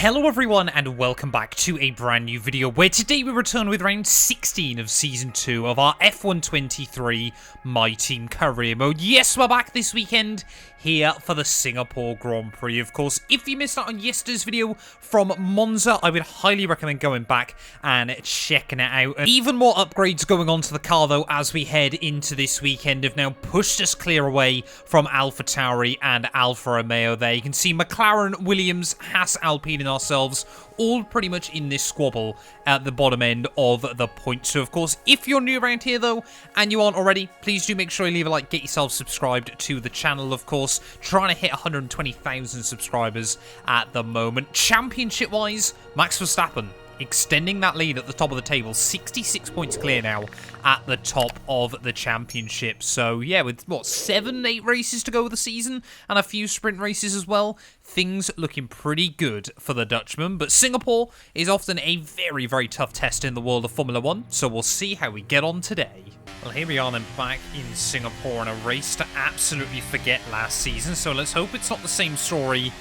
Hello everyone and welcome back to a brand new video where today we return with round 16 of season 2 of our F123 My Team career mode. Yes, we're back this weekend here for the Singapore Grand Prix. Of course, if you missed out on yesterday's video from Monza, I would highly recommend going back and checking it out. And even more upgrades going on to the car though as we head into this weekend have now pushed us clear away from AlphaTauri and Alfa Romeo there. You can see McLaren, Williams, Haas, Alpine and ourselves all pretty much in this squabble at the bottom end of the point. So of course, if you're new around here though and you aren't already, please do make sure you leave a like, get yourself subscribed to the channel. Of course, trying to hit 120,000 subscribers at the moment. Championship wise, Max Verstappen extending that lead at the top of the table, 66 points clear now at the top of the championship. So yeah, with what, 7-8 races to go of the season and a few sprint races as well, things looking pretty good for the Dutchman. But Singapore is often a very, very tough test in the world of Formula 1, so we'll see how we get on today. Well, here we are then back in Singapore in a race to absolutely forget last season, so let's hope it's not the same story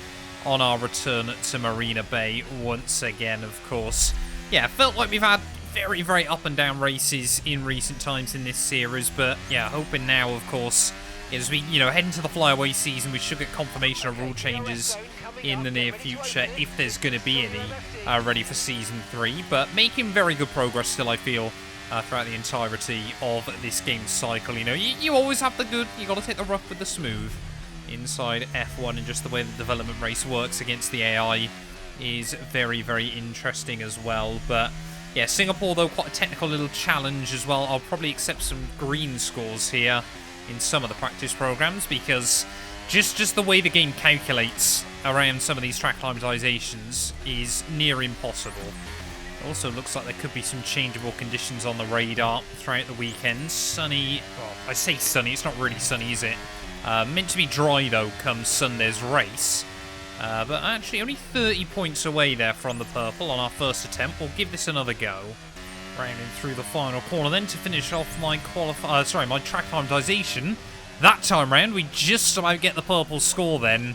on our return to Marina Bay once again, of course. Yeah, felt like we've had very, very up and down races in recent times in this series, but yeah, hoping now, of course, as we, head into the flyaway season, we should get confirmation of rule changes in the near future, if there's going to be any, ready for Season 3. But making very good progress still, I feel, throughout the entirety of this game cycle. You always have the good, you got to take the rough with the smooth inside F1, and just the way the development race works against the AI is very, very interesting as well. But yeah, Singapore, though, quite a technical little challenge as well. I'll probably accept some green scores here in some of the practice programs, because just the way the game calculates around some of these track climatizations is near impossible. It also looks like there could be some changeable conditions on the radar throughout the weekend. Sunny, well, I say sunny, it's not really sunny, is it? Meant to be dry though come Sunday's race. But actually only 30 points away there from the purple on our first attempt. We'll give this another go. Rounding through the final corner then to finish off my my track climatization. That time round we just about get the purple score then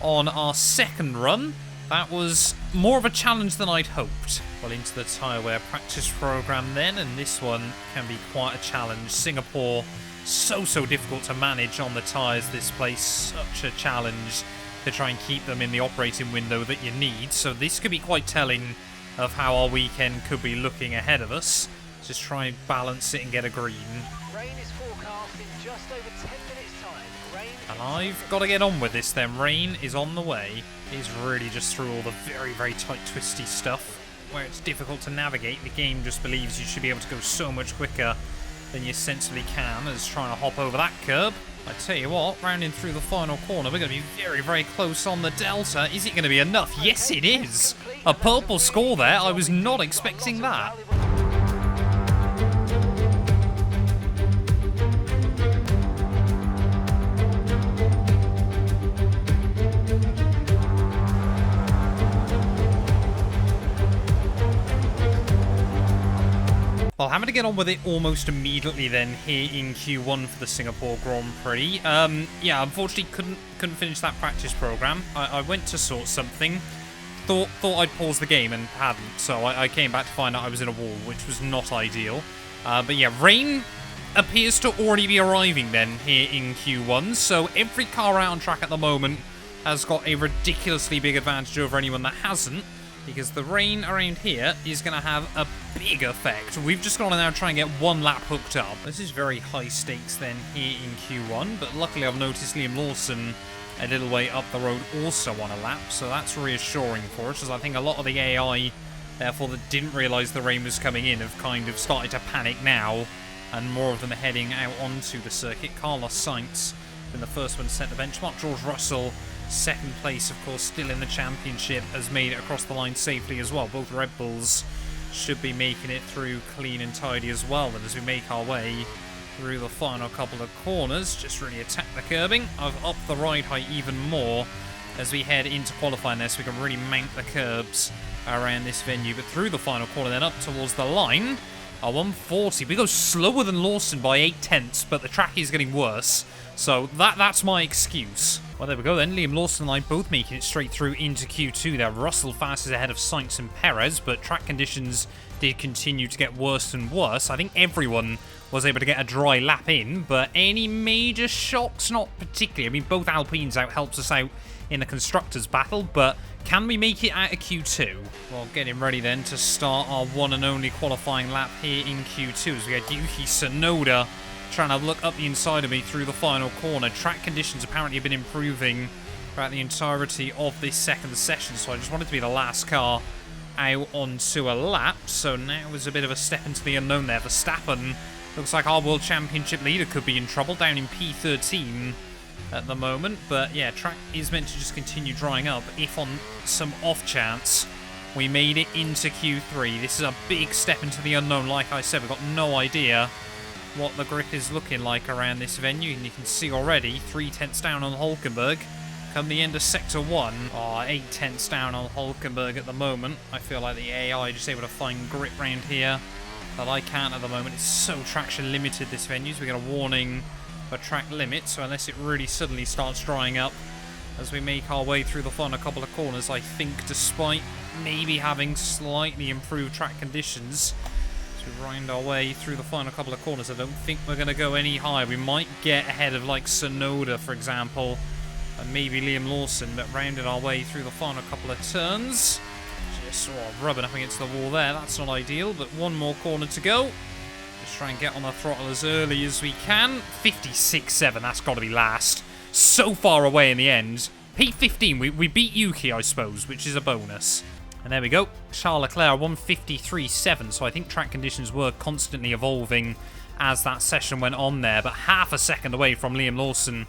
on our second run. That was more of a challenge than I'd hoped. Well, into the tyre wear practice program then, and this one can be quite a challenge. Singapore, so difficult to manage on the tyres this place. Such a challenge to try and keep them in the operating window that you need. So this could be quite telling of how our weekend could be looking ahead of us. Just try and balance it and get a green. Rain is forecast in just over 10 minutes time. And I've got to get on with this then. Rain is on the way. He's really just through all the very, very tight, twisty stuff where it's difficult to navigate. The game just believes you should be able to go so much quicker than you sensibly can as trying to hop over that curb. I tell you what, rounding through the final corner, we're going to be very, very close on the delta. Is it going to be enough? Yes, it is. A purple score there. I was not expecting that. Well, having to get on with it almost immediately then here in Q1 for the Singapore Grand Prix. Yeah, unfortunately couldn't finish that practice program. I went to sort something, thought I'd pause the game and hadn't, so I came back to find out I was in a wall, which was not ideal. But yeah, rain appears to already be arriving then here in Q1, so every car out on track at the moment has got a ridiculously big advantage over anyone that hasn't, because the rain around here is going to have a big effect. We've just got to now try and get one lap hooked up. This is very high stakes then here in Q1, but luckily I've noticed Liam Lawson a little way up the road also on a lap, so that's reassuring for us, as I think a lot of the AI, therefore, that didn't realise the rain was coming in have kind of started to panic now, and more of them are heading out onto the circuit. Carlos Sainz been the first one to set the benchmark. George Russell, second place, of course, still in the championship, has made it across the line safely as well. Both Red Bulls should be making it through clean and tidy as well. And as we make our way through the final couple of corners, just really attack the curbing. I've upped the ride height even more as we head into qualifying there, so we can really mount the curbs around this venue. But through the final corner, then up towards the line, A 140. We go slower than Lawson by 8/10, but the track is getting worse. So that's my excuse. Well, there we go then. Liam Lawson and I both making it straight through into Q2 there. Russell fast is ahead of Sainz and Perez, but track conditions did continue to get worse and worse. I think everyone was able to get a dry lap in, but any major shocks? Not particularly. I mean, both Alpines out helps us out in the Constructors' battle, but can we make it out of Q2? Well, getting ready then to start our one and only qualifying lap here in Q2 as we had Yuki Tsunoda trying to look up the inside of me through the final corner. Track conditions apparently have been improving throughout the entirety of this second session, so I just wanted to be the last car out onto a lap. So now is a bit of a step into the unknown there. Verstappen looks like our World Championship leader could be in trouble down in P13 at the moment. But yeah, track is meant to just continue drying up if on some off chance we made it into Q3. This is a big step into the unknown. Like I said, we've got no idea what the grip is looking like around this venue, and you can see already 3/10 down on Hulkenberg come the end of Sector 1. 8/10 down on Hulkenberg at the moment. I feel like the AI just able to find grip round here that I can't at the moment. It's so traction limited, this venue, so we get a warning for track limit, so unless it really suddenly starts drying up as we make our way through the final couple of corners, I think despite maybe having slightly improved track conditions, we wind our way through the final couple of corners, I don't think we're going to go any higher. We might get ahead of like Tsunoda, for example, and maybe Liam Lawson, but rounding our way through the final couple of turns. Just rubbing up against the wall there. That's not ideal, but one more corner to go. Just try and get on the throttle as early as we can. 56.7, that's got to be last. So far away in the end. P15, we beat Yuki, I suppose, which is a bonus. And there we go, Charles Leclerc 153.7, so I think track conditions were constantly evolving as that session went on there, but half a second away from Liam Lawson.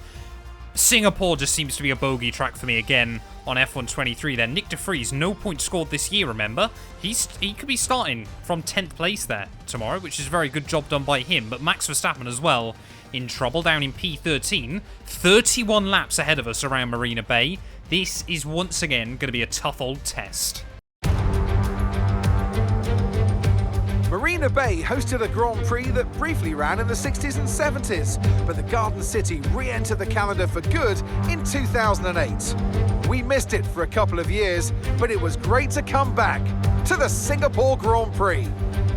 Singapore just seems to be a bogey track for me again on F123 then. Nick de Vries, no points scored this year, remember? He could be starting from 10th place there tomorrow, which is a very good job done by him, but Max Verstappen as well in trouble down in P13. 31 laps ahead of us around Marina Bay. This is once again going to be a tough old test. Marina Bay hosted a Grand Prix that briefly ran in the 60s and 70s, but the Garden City re-entered the calendar for good in 2008. We missed it for a couple of years, but it was great to come back to the Singapore Grand Prix.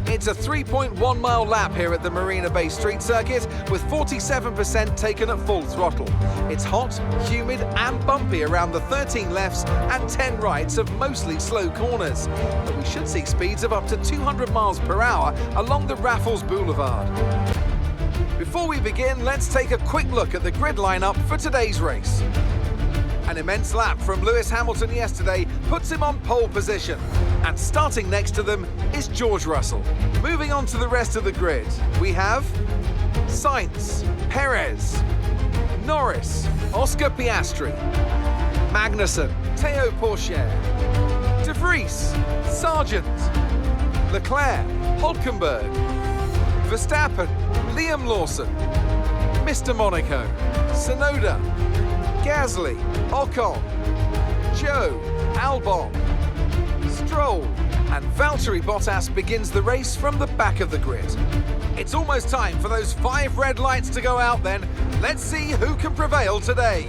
It's a 3.1-mile lap here at the Marina Bay Street Circuit, with 47% taken at full throttle. It's hot, humid and bumpy around the 13 lefts and 10 rights of mostly slow corners. But we should see speeds of up to 200 miles per hour along the Raffles Boulevard. Before we begin, let's take a quick look at the grid lineup for today's race. An immense lap from Lewis Hamilton yesterday puts him on pole position. And starting next to them is George Russell. Moving on to the rest of the grid, we have Sainz, Perez, Norris, Oscar Piastri, Magnussen, Théo Pourchaire, De Vries, Sargent, Leclerc, Hulkenberg, Verstappen, Liam Lawson, Mr. Monaco, Tsunoda, Gasly, Ocon, Joe, Albon, Stroll, and Valtteri Bottas begins the race from the back of the grid. It's almost time for those 5 red lights to go out then. Let's see who can prevail today.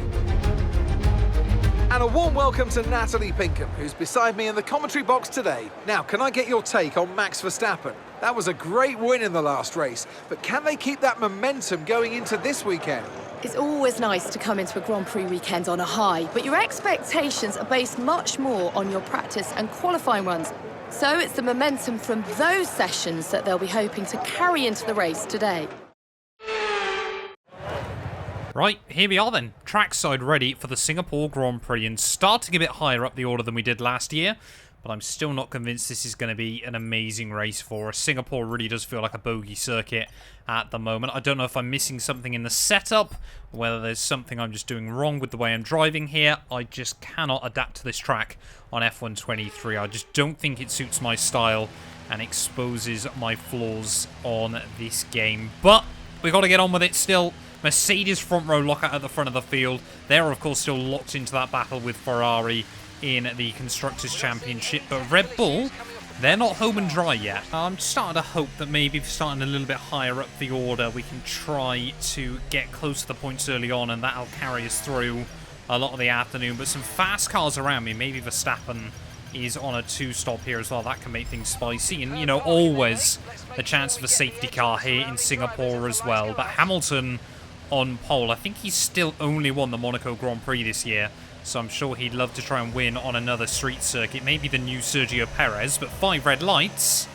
And a warm welcome to Natalie Pinkham, who's beside me in the commentary box today. Now, can I get your take on Max Verstappen? That was a great win in the last race, but can they keep that momentum going into this weekend? It's always nice to come into a Grand Prix weekend on a high, but your expectations are based much more on your practice and qualifying runs. So it's the momentum from those sessions that they'll be hoping to carry into the race today. Right, here we are then. Trackside ready for the Singapore Grand Prix and starting a bit higher up the order than we did last year. But I'm still not convinced this is going to be an amazing race for us. Singapore really does feel like a bogey circuit at the moment. I don't know if I'm missing something in the setup, or whether there's something I'm just doing wrong with the way I'm driving here. I just cannot adapt to this track on F123. I just don't think it suits my style and exposes my flaws on this game. But we got to get on with it still. Mercedes front row lockout at the front of the field. They're, of course, still locked into that battle with Ferrari in the Constructors' Championship, but Red Bull they're not home and dry yet. I'm starting to hope that maybe starting a little bit higher up the order, we can try to get close to the points early on, and that'll carry us through a lot of the afternoon. But some fast cars around me. Maybe Verstappen is on a 2-stop here as well. That can make things spicy. And, you know, always the chance of a safety car here in Singapore as well. But Hamilton on pole. I think he's still only won the Monaco Grand Prix this year, so I'm sure he'd love to try and win on another street circuit. Maybe the new Sergio Perez, but 5 red lights.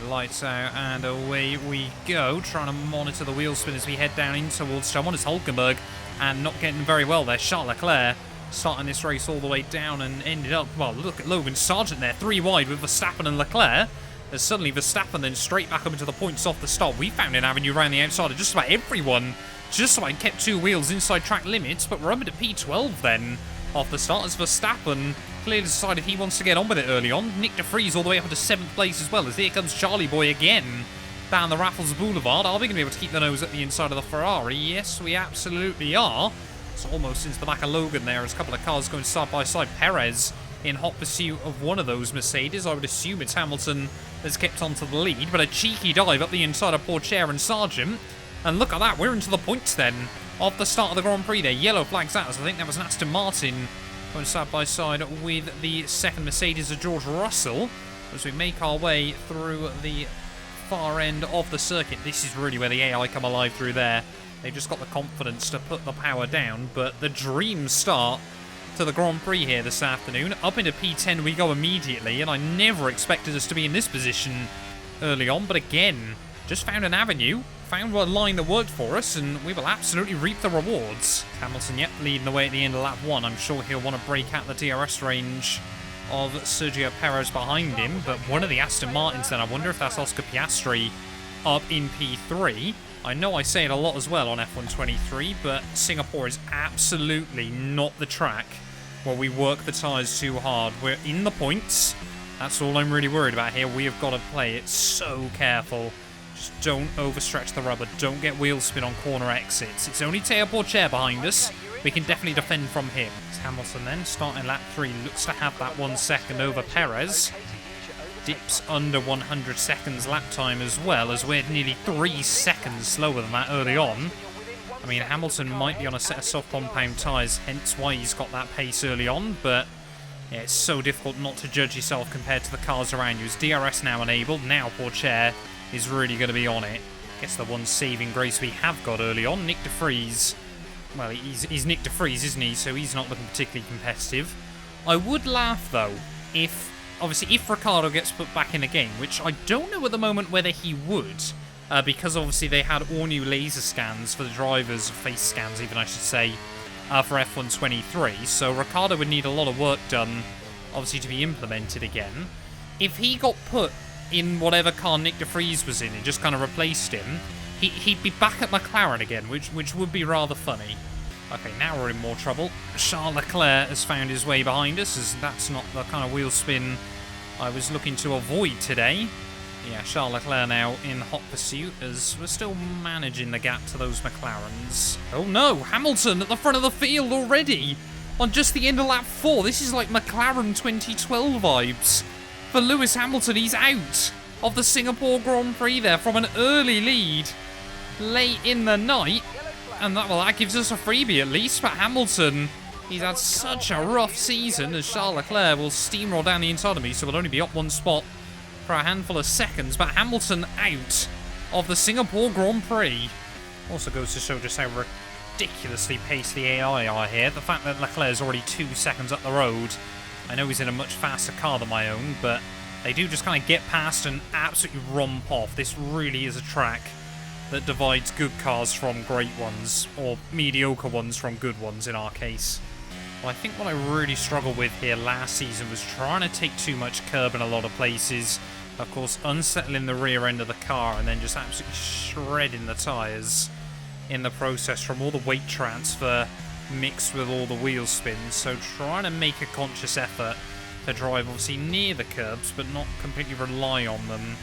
Lights out and away we go. Trying to monitor the wheel spin as we head down in towards Charles Hulkenberg, and not getting very well there. Charles Leclerc starting this race all the way down and ended up, well, look at Logan Sargent there, 3 wide with Verstappen and Leclerc. As suddenly Verstappen then straight back up into the points off the start. We found an avenue around the outside of just about everyone. Just about kept 2 wheels inside track limits, but we're up into P12 then off the start as Verstappen clearly decided he wants to get on with it early on. Nick de Vries all the way up into 7th place as well, as here comes Charlie Boy again down the Raffles Boulevard. Are we going to be able to keep the nose at the inside of the Ferrari? Yes, we absolutely are. It's almost into the back of Logan there as a couple of cars going side by side. Perez in hot pursuit of one of those Mercedes. I would assume it's Hamilton that's kept onto the lead, but a cheeky dive up the inside of Pourchaire and Sargent. And look at that, we're into the points then of the start of the Grand Prix there. Yellow flags out, so I think that was an Aston Martin going side by side with the second Mercedes of George Russell as we make our way through the far end of the circuit. This is really where the AI come alive through there. They've just got the confidence to put the power down, but the dream start to the Grand Prix here this afternoon. Up into P10 we go immediately, and I never expected us to be in this position early on, but again, just found an avenue, found a line that worked for us, and we will absolutely reap the rewards. Hamilton, yep, leading the way at the end of lap 1. I'm sure he'll want to break out the DRS range of Sergio Perez behind him, but one of the Aston Martins then, I wonder if that's Oscar Piastri up in P3. I know I say it a lot as well on F123, but Singapore is absolutely not the track where we work the tyres too hard. We're in the points. That's all I'm really worried about here. We have got to play it so careful. Just don't overstretch the rubber. Don't get wheel spin on corner exits. It's only Théo Pourchaire behind us. We can definitely defend from him. It's Hamilton then, starting lap 3. Looks to have that 1 second over Perez. Dips under 100 seconds lap time as well, as we're nearly 3 seconds slower than that early on. I mean, Hamilton might be on a set of soft compound tyres, hence why he's got that pace early on, but yeah, it's so difficult not to judge yourself compared to the cars around you. As DRS now enabled, now Pourchaire is really going to be on it. Guess the one saving grace we have got early on, Nick de Vries. Well, he's Nick de Vries, isn't he? So he's not looking particularly competitive. I would laugh, though, if Ricciardo gets put back in the game, which I don't know at the moment whether he would, because obviously they had all new laser scans for the drivers, face scans even I should say, for F123, so Ricciardo would need a lot of work done, obviously, to be implemented again. If he got put in whatever car Nick de Vries was in and just kind of replaced him, he'd be back at McLaren again, which would be rather funny. Okay, now we're in more trouble. Charles Leclerc has found his way behind us, as that's not the kind of wheel spin I was looking to avoid today. Yeah, Charles Leclerc now in hot pursuit, as we're still managing the gap to those McLarens. Oh no, Hamilton at the front of the field already! On just the end of lap 4, this is like McLaren 2012 vibes. For Lewis Hamilton, he's out of the Singapore Grand Prix there from an early lead late in the night. And that gives us a freebie at least, but Hamilton, he's had such a rough season, as Charles Leclerc will steamroll down the inside of me, so we'll only be up 1 spot for a handful of seconds. But Hamilton out of the Singapore Grand Prix. Also goes to show just how ridiculously paced the AI are here. The fact that Leclerc's already 2 seconds up the road. I know he's in a much faster car than my own, but they do just kind of get past and absolutely romp off. This really is a track that divides good cars from great ones, or mediocre ones from good ones in our case. Well, I think what I really struggled with here last season was trying to take too much curb in a lot of places. Of course, unsettling the rear end of the car and then just absolutely shredding the tyres in the process from all the weight transfer mixed with all the wheel spins. So trying to make a conscious effort to drive obviously near the curbs, but not completely rely on them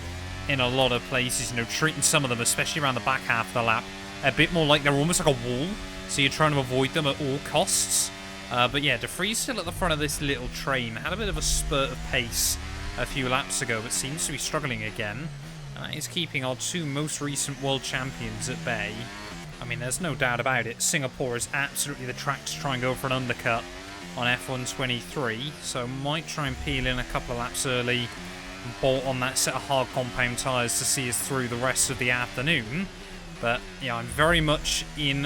in a lot of places, you know, treating some of them, especially around the back half of the lap, a bit more like they're almost like a wall, so you're trying to avoid them at all costs. But yeah, De Vries still at the front of this little train. Had a bit of a spurt of pace a few laps ago, but seems to be struggling again. And that is keeping our two most recent world champions at bay. I mean, there's no doubt about it. Singapore is absolutely the track to try and go for an undercut on F123. So might try and peel in a couple of laps early and bolt on that set of hard compound tyres to see us through the rest of the afternoon. But yeah, I'm very much in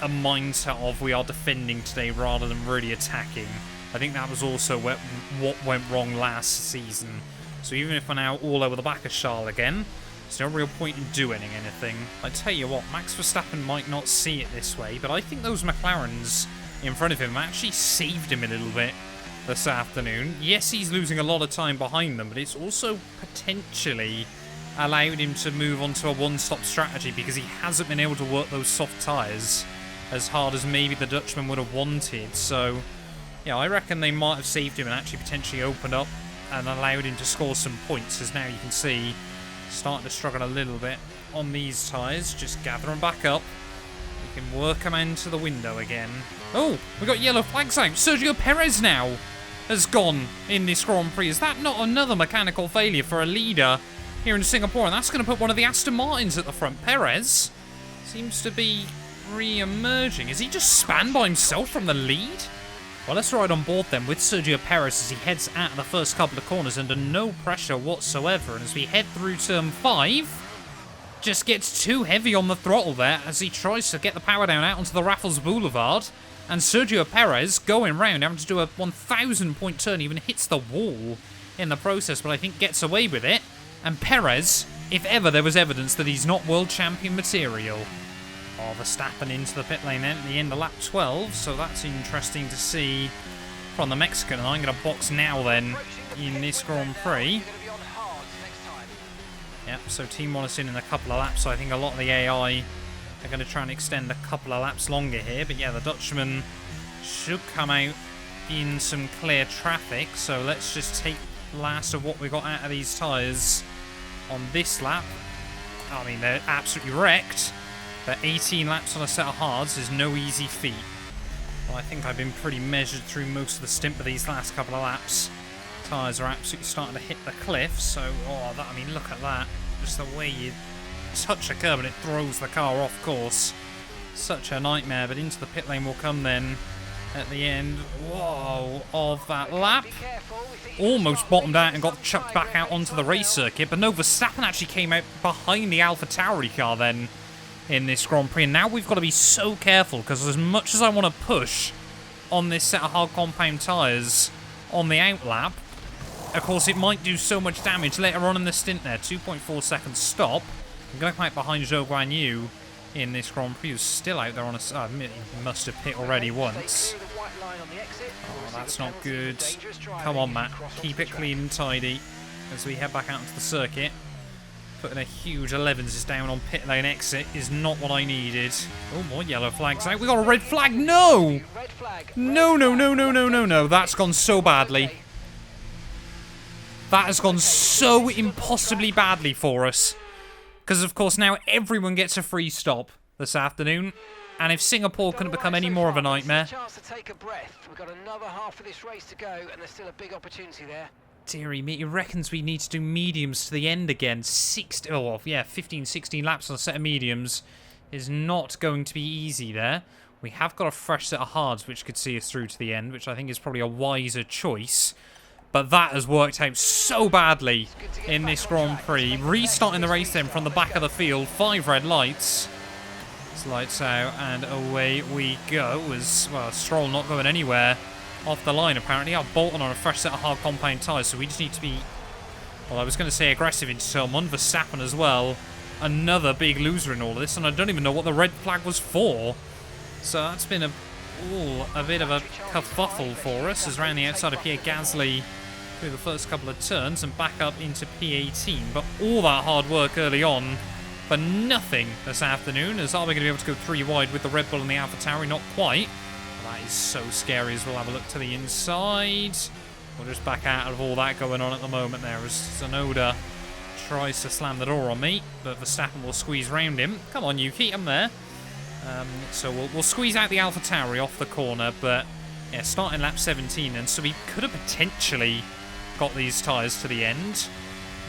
a mindset of we are defending today rather than really attacking. I think that was also what went wrong last season. So even if we're now all over the back of Charles again, there's no real point in doing anything. I tell you what, Max Verstappen might not see it this way, but I think those McLarens in front of him actually saved him a little bit this afternoon. Yes, he's losing a lot of time behind them, but it's also potentially allowed him to move on to a one-stop strategy because he hasn't been able to work those soft tyres as hard as maybe the Dutchman would have wanted. So yeah, I reckon they might have saved him and actually potentially opened up and allowed him to score some points, as now you can see starting to struggle a little bit on these tyres. Just gather them back up. We can work them into the window again. Oh, we got yellow flags out. Sergio Perez now has gone in this Grand Prix. Is that not another mechanical failure for a leader here in Singapore? And that's going to put one of the Aston Martins at the front. Perez seems to be re-emerging. Is he just spanned by himself from the lead? Well, let's ride on board then with Sergio Perez as he heads out of the first couple of corners under no pressure whatsoever. And as we head through turn 5, just gets too heavy on the throttle there as he tries to get the power down out onto the Raffles Boulevard. And Sergio Perez going round, having to do a 1,000-point turn, even hits the wall in the process, but I think gets away with it. And Perez, if ever there was evidence that he's not world champion material. Oh, Verstappen into the pit lane then at the end of lap 12, so that's interesting to see from the Mexican. And I'm going to box now then in this Grand Prix. Yep, so Team Wallace in a couple of laps, so I think a lot of the AI are going to try and extend a couple of laps longer here. But yeah, the Dutchman should come out in some clear traffic, so let's just take last of what we got out of these tyres on this lap. I mean, they're absolutely wrecked. But 18 laps on a set of hards is no easy feat. Well, I think I've been pretty measured through most of the stint of these last couple of laps. Tyres are absolutely starting to hit the cliff, so, I mean, look at that. Just the way you touch a curb and it throws the car off course. Such a nightmare, but into the pit lane will come then at the end, of that lap. Almost bottomed out and got chucked back out onto the race circuit, but no, Verstappen actually came out behind the AlphaTauri car then in this Grand Prix. And now we've got to be so careful, because as much as I want to push on this set of hard compound tyres on the out lap, of course it might do so much damage later on in the stint there. 2.4 seconds stop. I'm going to come out behind Zhou Guan Yu in this Grand Prix, who's still out there on a... I admit he must have pit already once. Oh, that's not good. Come on, Matt. Keep it clean and tidy as we head back out into the circuit. Putting a huge 11s down on pit lane exit is not what I needed. Oh, more yellow flags out. We got a red flag. No! No. That's gone so badly. That has gone so impossibly badly for us. Because, of course, now everyone gets a free stop this afternoon. And if Singapore couldn't become any more of a nightmare... Chance to take a breath. We've got another half of this race to go, and there's still a big opportunity there. Deary me, he reckons we need to do mediums to the end again. 15, 16 laps on a set of mediums is not going to be easy there. We have got a fresh set of hards which could see us through to the end, which I think is probably a wiser choice. But that has worked out so badly in this Grand Prix. Restarting the race then from the back of the field. 5 red lights. It's lights out and away we go. As well, Stroll not going anywhere off the line apparently. I'm bolting on a fresh set of hard compound tyres, so we just need to be, well, I was going to say aggressive into turn 1. Verstappen as well. Another big loser in all of this, and I don't even know what the red flag was for. So that's been a bit of a kerfuffle for us, as around the outside of Pierre Gasly through the first couple of turns and back up into P18. But all that hard work early on for nothing this afternoon, as are we going to be able to go 3 wide with the Red Bull and the AlphaTauri? Not quite. That is so scary, as we'll have a look to the inside. We'll just back out of all that going on at the moment there, as Tsunoda tries to slam the door on me, but Verstappen will squeeze round him. Come on, Yuki, I'm there. So we'll squeeze out the AlphaTauri off the corner, but Yeah, starting lap 17, and so we could have potentially got these tyres to the end.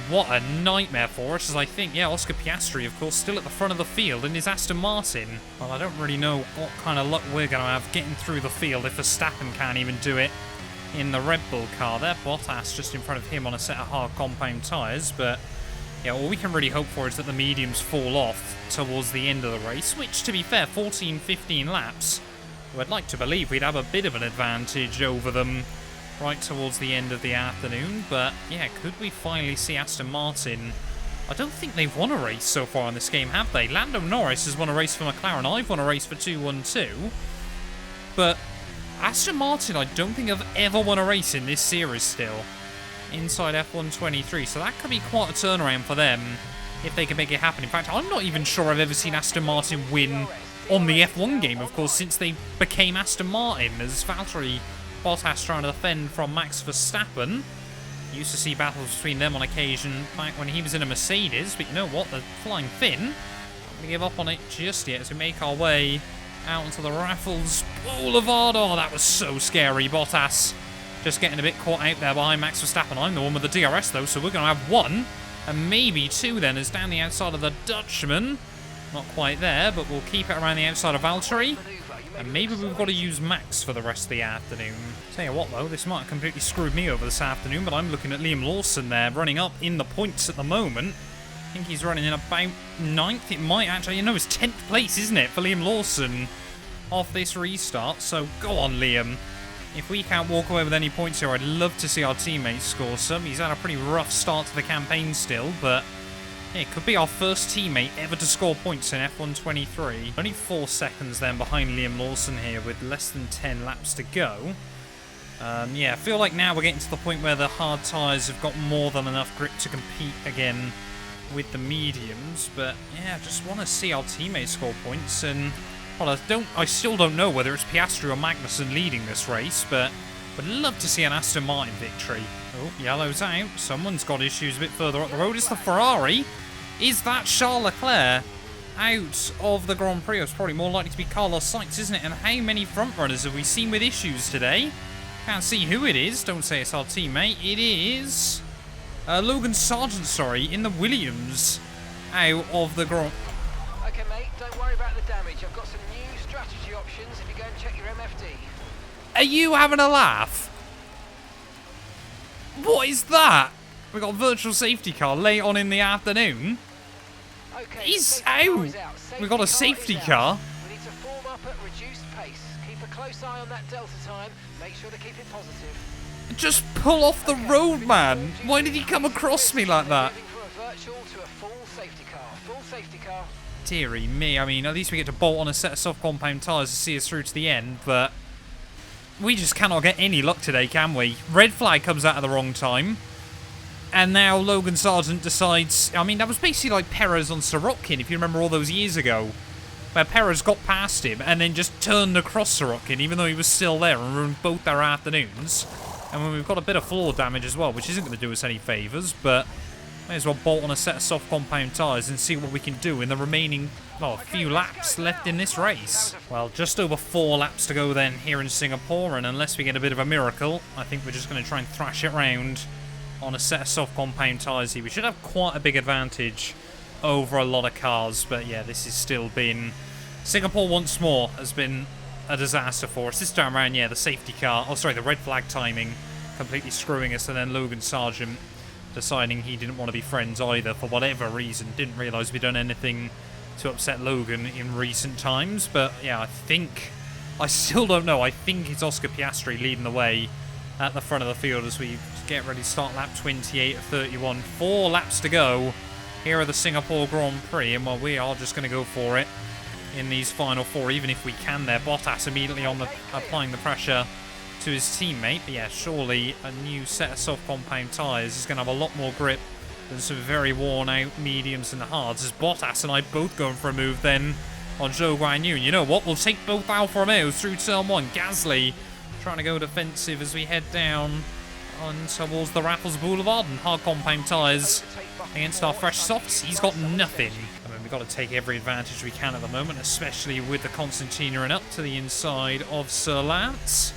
What a nightmare for us, as I think, yeah, Oscar Piastri, of course, still at the front of the field in his Aston Martin. Well, I don't really know what kind of luck we're going to have getting through the field if Verstappen can't even do it in the Red Bull car there. Bottas just in front of him on a set of hard compound tyres, but yeah, all we can really hope for is that the mediums fall off towards the end of the race, which, to be fair, 14, 15 laps, I'd like to believe we'd have a bit of an advantage over them right towards the end of the afternoon. But yeah, could we finally see Aston Martin? I don't think they've won a race so far in this game, have they? Lando Norris has won a race for McLaren. I've won a race for 2-1-2. But Aston Martin, I don't think have ever won a race in this series still inside F123. So that could be quite a turnaround for them if they can make it happen. In fact, I'm not even sure I've ever seen Aston Martin win on the F1 game, of course, since they became Aston Martin, as Valtteri Bottas trying to defend from Max Verstappen. Used to see battles between them on occasion back when he was in a Mercedes, but you know what? The Flying Finn, not going to give up on it just yet as we make our way out onto the Raffles Boulevard. Oh, that was so scary. Bottas just getting a bit caught out there behind Max Verstappen. I'm the one with the DRS though, so we're going to have one and maybe two then, as down the outside of the Dutchman. Not quite there, but we'll keep it around the outside of Valtteri. And maybe we've got to use Max for the rest of the afternoon. Tell you what though, this might have completely screwed me over this afternoon, but I'm looking at Liam Lawson there, running up in the points at the moment. I think he's running in about 9th. It might actually, you know, it's 10th place, isn't it, for Liam Lawson off this restart. So go on, Liam. If we can't walk away with any points here, I'd love to see our teammates score some. He's had a pretty rough start to the campaign still, but it could be our first teammate ever to score points in F123. Only 4 seconds then behind Liam Lawson here with less than 10 laps to go. Yeah, I feel like now we're getting to the point where the hard tyres have got more than enough grip to compete again with the mediums. But yeah, just want to see our teammates score points. And well, I still don't know whether it's Piastri or Magnussen leading this race, but would love to see an Aston Martin victory. Oh, yellow's out. Someone's got issues a bit further up the road. It's the Ferrari. Is that Charles Leclerc out of the Grand Prix? It's probably more likely to be Carlos Sainz, isn't it? And how many front runners have we seen with issues today? Can't see who it is. Don't say it's our teammate. It is Logan Sargent, sorry, in the Williams out of the Grand Prix. Okay, mate, don't worry about the damage. I've got some new strategy options if you go and check your MFD. Are you having a laugh? What is that? We got a virtual safety car late on in the afternoon. Okay, He's out. We got a safety car. We need to form up at reduced pace. Keep a close eye on that delta time. Make sure to keep it positive. Just pull off the road, man. Why did he come across me like that? Moving from a virtual to a full safety car. Full safety car. Deary me. I mean, at least we get to bolt on a set of soft compound tyres to see us through to the end, but we just cannot get any luck today, can we? Red flag comes out at the wrong time. And now Logan Sargent decides... I mean, that was basically like Perez on Sorokin, if you remember all those years ago, where Perez got past him and then just turned across Sorokin, even though he was still there, and ruined both their afternoons. And when we've got a bit of floor damage as well, which isn't going to do us any favours, but may as well bolt on a set of soft compound tyres and see what we can do in the remaining, well, few laps left in this race. Well, just over 4 laps to go then here in Singapore, and unless we get a bit of a miracle, I think we're just going to try and thrash it round on a set of soft compound tyres here. We should have quite a big advantage over a lot of cars, but yeah, this has still been... Singapore once more has been a disaster for us. This time around, yeah, the safety car, oh sorry, the red flag timing completely screwing us, and then Logan Sargent deciding he didn't want to be friends either for whatever reason. Didn't realise we'd done anything to upset Logan in recent times, but yeah, I still don't know. I think it's Oscar Piastri leading the way at the front of the field as we get ready to start lap 28 of 31. 4 laps to go here at the Singapore Grand Prix, and well, we are just going to go for it in these final 4, even if we can there. Bottas immediately on the applying the pressure to his teammate, but yeah, surely a new set of soft compound tyres is going to have a lot more grip than some very worn out mediums and hards, as Bottas and I both going for a move then on Zhou Guanyu. And you know what, we'll take both Alfa Romeos through turn 1. Gasly trying to go defensive as we head down on towards the Raffles Boulevard, and hard compound tyres against our fresh softs. He's got nothing. I mean, we've got to take every advantage we can at the moment, especially with the Constantina and up to the inside of Sir Lance.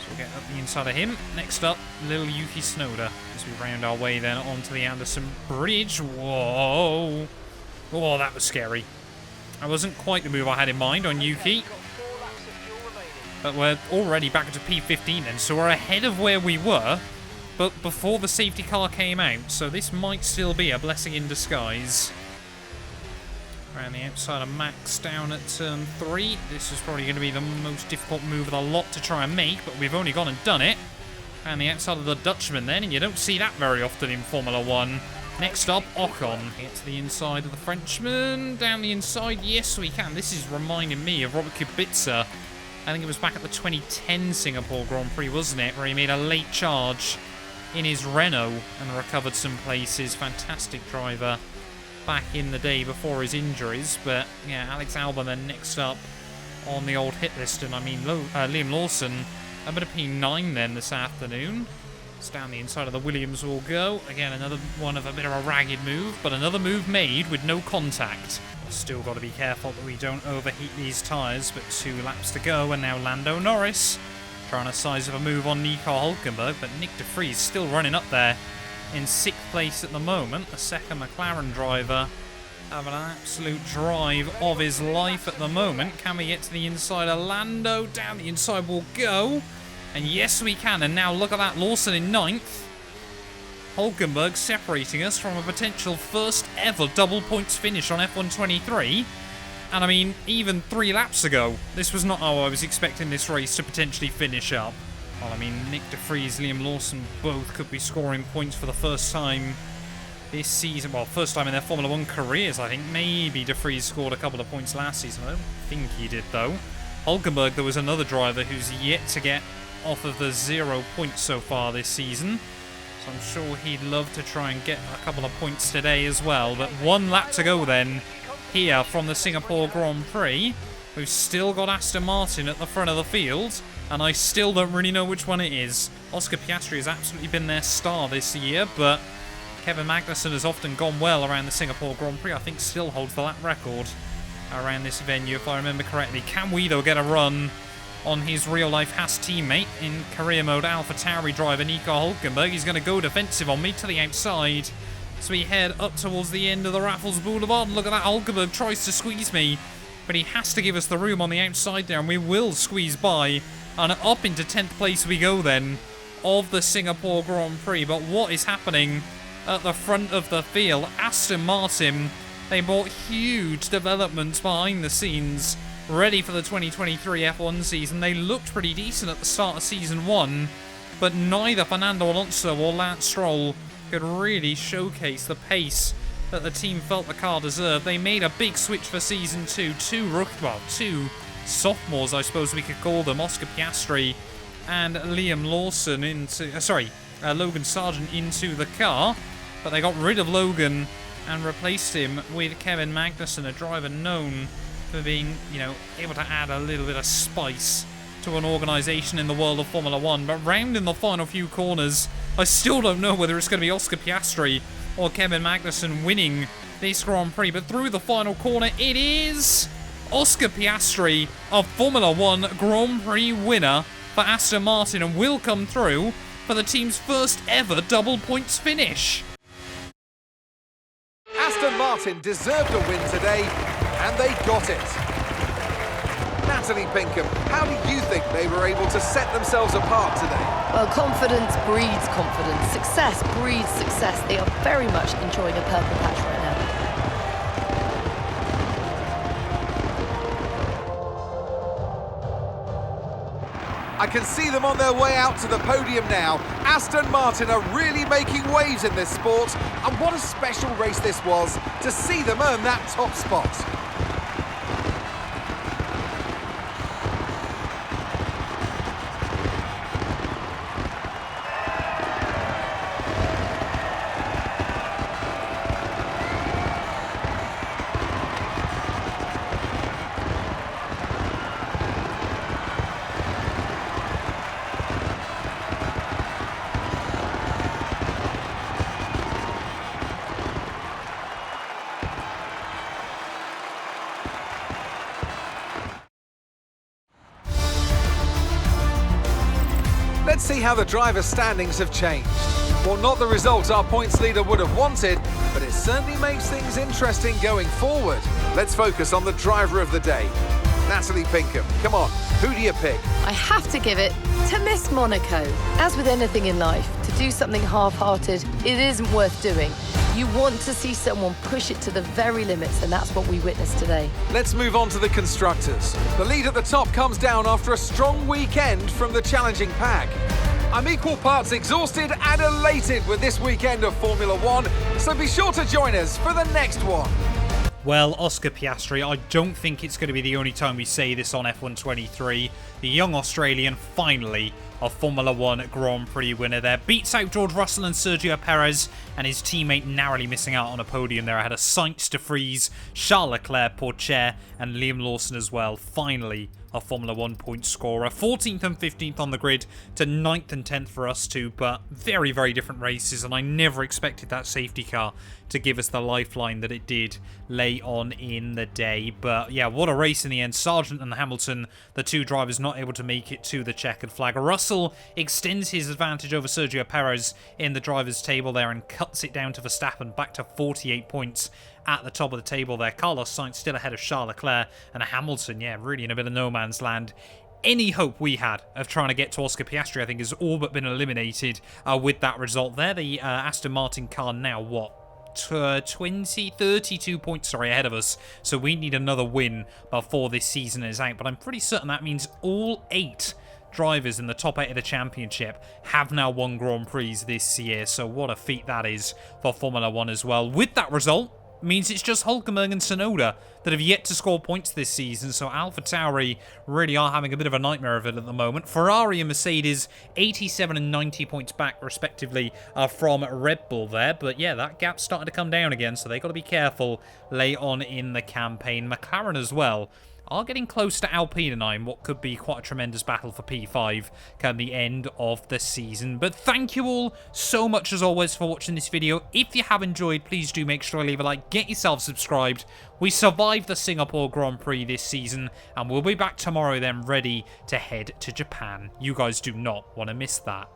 So we'll get up the inside of him. Next up, little Yuki Tsunoda as we round our way then onto the Anderson Bridge. Whoa. Oh, that was scary. That wasn't quite the move I had in mind on Yuki. But we're already back to P15 then, so we're ahead of where we were, but before the safety car came out, so this might still be a blessing in disguise. Around the outside of Max down at turn 3. This is probably going to be the most difficult move of the lot to try and make, but we've only gone and done it. Around the outside of the Dutchman then, and you don't see that very often in Formula 1. Next up, Ocon. Get to the inside of the Frenchman. Down the inside, yes we can. This is reminding me of Robert Kubica. I think it was back at the 2010 Singapore Grand Prix, wasn't it? Where he made a late charge in his Renault and recovered some places. Fantastic driver back in the day before his injuries. But yeah, Alex Albon then next up on the old hit list. And I mean, Liam Lawson, a bit of P9 then this afternoon. It's down the inside of the Williams will go. Again, another one of a bit of a ragged move, but another move made with no contact. Still got to be careful that we don't overheat these tyres, but 2 laps to go, and now Lando Norris trying to size up a move on Nico Hülkenberg, but Nick de Vries still running up there in 6th place at the moment. The second McLaren driver having an absolute drive of his life at the moment. Can we get to the inside of Lando? Down the inside we'll go. And yes, we can. And now look at that. Lawson in 9th. Hülkenberg separating us from a potential first ever double points finish on F123. And I mean, even 3 laps ago, this was not how I was expecting this race to potentially finish up. Well, I mean, Nick de Vries, Liam Lawson both could be scoring points for the first time this season. Well, first time in their Formula 1 careers, I think. Maybe de Vries scored a couple of points last season. I don't think he did, though. Hülkenberg, there was another driver who's yet to get off of the 0 points so far this season. So I'm sure he'd love to try and get a couple of points today as well. But 1 lap to go then here from the Singapore Grand Prix. We've still got Aston Martin at the front of the field, and I still don't really know which one it is. Oscar Piastri has absolutely been their star this year, but Kevin Magnussen has often gone well around the Singapore Grand Prix. I think still holds the lap record around this venue, if I remember correctly. Can we, though, get a run on his real-life Haas teammate in career mode AlphaTauri driver Nico Hülkenberg? He's going to go defensive on me to the outside. So we head up towards the end of the Raffles Boulevard. Look at that, Hülkenberg tries to squeeze me, but he has to give us the room on the outside there, and we will squeeze by. And up into 10th place we go then of the Singapore Grand Prix. But what is happening at the front of the field? Aston Martin, they brought huge developments behind the scenes, ready for the 2023 F1 season. They looked pretty decent at the start of Season 1, but neither Fernando Alonso or Lance Stroll could really showcase the pace that the team felt the car deserved. They made a big switch for Season 2. Two sophomores, I suppose we could call them, Oscar Piastri and Liam Lawson into... Logan Sargent into the car, but they got rid of Logan and replaced him with Kevin Magnussen, a driver known for being, able to add a little bit of spice to an organisation in the world of Formula 1. But round in the final few corners, I still don't know whether it's going to be Oscar Piastri or Kevin Magnussen winning this Grand Prix. But through the final corner, it is Oscar Piastri, a Formula 1 Grand Prix winner for Aston Martin, and will come through for the team's first ever double points finish. Aston Martin deserved a win today, and they got it. Natalie Pinkham, how do you think they were able to set themselves apart today? Well, confidence breeds confidence. Success breeds success. They are very much enjoying a purple patch right now. I can see them on their way out to the podium now. Aston Martin are really making waves in this sport, and what a special race this was to see them earn that top spot. Let's see how the driver standings have changed. Well, not the result our points leader would have wanted, but it certainly makes things interesting going forward. Let's focus on the driver of the day. Natalie Pinkham, come on, who do you pick? I have to give it to Miss Monaco. As with anything in life, to do something half-hearted, it isn't worth doing. You want to see someone push it to the very limits, and that's what we witnessed today. Let's move on to the constructors. The lead at the top comes down after a strong weekend from the challenging pack. I'm equal parts exhausted and elated with this weekend of Formula One, so be sure to join us for the next one. Well, Oscar Piastri, I don't think it's going to be the only time we say this on F123. The young Australian, finally, a Formula One Grand Prix winner there. Beats out George Russell and Sergio Perez, and his teammate narrowly missing out on a podium there. I had a Sainz, De Vries, Charles Leclerc, Pourchaire, and Liam Lawson as well. Finally, a Formula One point scorer. 14th and 15th on the grid to 9th and 10th for us two, but very, very different races, and I never expected that safety car to give us the lifeline that it did late on in the day. But yeah, what a race in the end. Sargent and Hamilton, the two drivers, not able to make it to the checkered flag. Russell extends his advantage over Sergio Perez in the drivers' table there and cuts it down to Verstappen, back to 48 points at the top of the table there. Carlos Sainz still ahead of Charles Leclerc, and Hamilton, yeah, really in a bit of no man's land. Any hope we had of trying to get to Oscar Piastri, I think, has all but been eliminated with that result there. The Aston Martin car now, what? 32 points, ahead of us. So we need another win before this season is out. But I'm pretty certain that means all 8 drivers in the top 8 of the championship have now won Grand Prix this year. So what a feat that is for Formula One as well. With that result, means it's just Hülkenberg and Tsunoda that have yet to score points this season, so AlphaTauri really are having a bit of a nightmare of it at the moment. Ferrari and Mercedes 87 and 90 points back respectively from Red Bull there, but yeah, that gap's starting to come down again, so they've got to be careful late on in the campaign. McLaren as well are getting close to Alpine in what could be quite a tremendous battle for P5 come the end of the season. But thank you all so much as always for watching this video. If you have enjoyed, please do make sure to leave a like, get yourself subscribed. We survived the Singapore Grand Prix this season, and we'll be back tomorrow then ready to head to Japan. You guys do not want to miss that.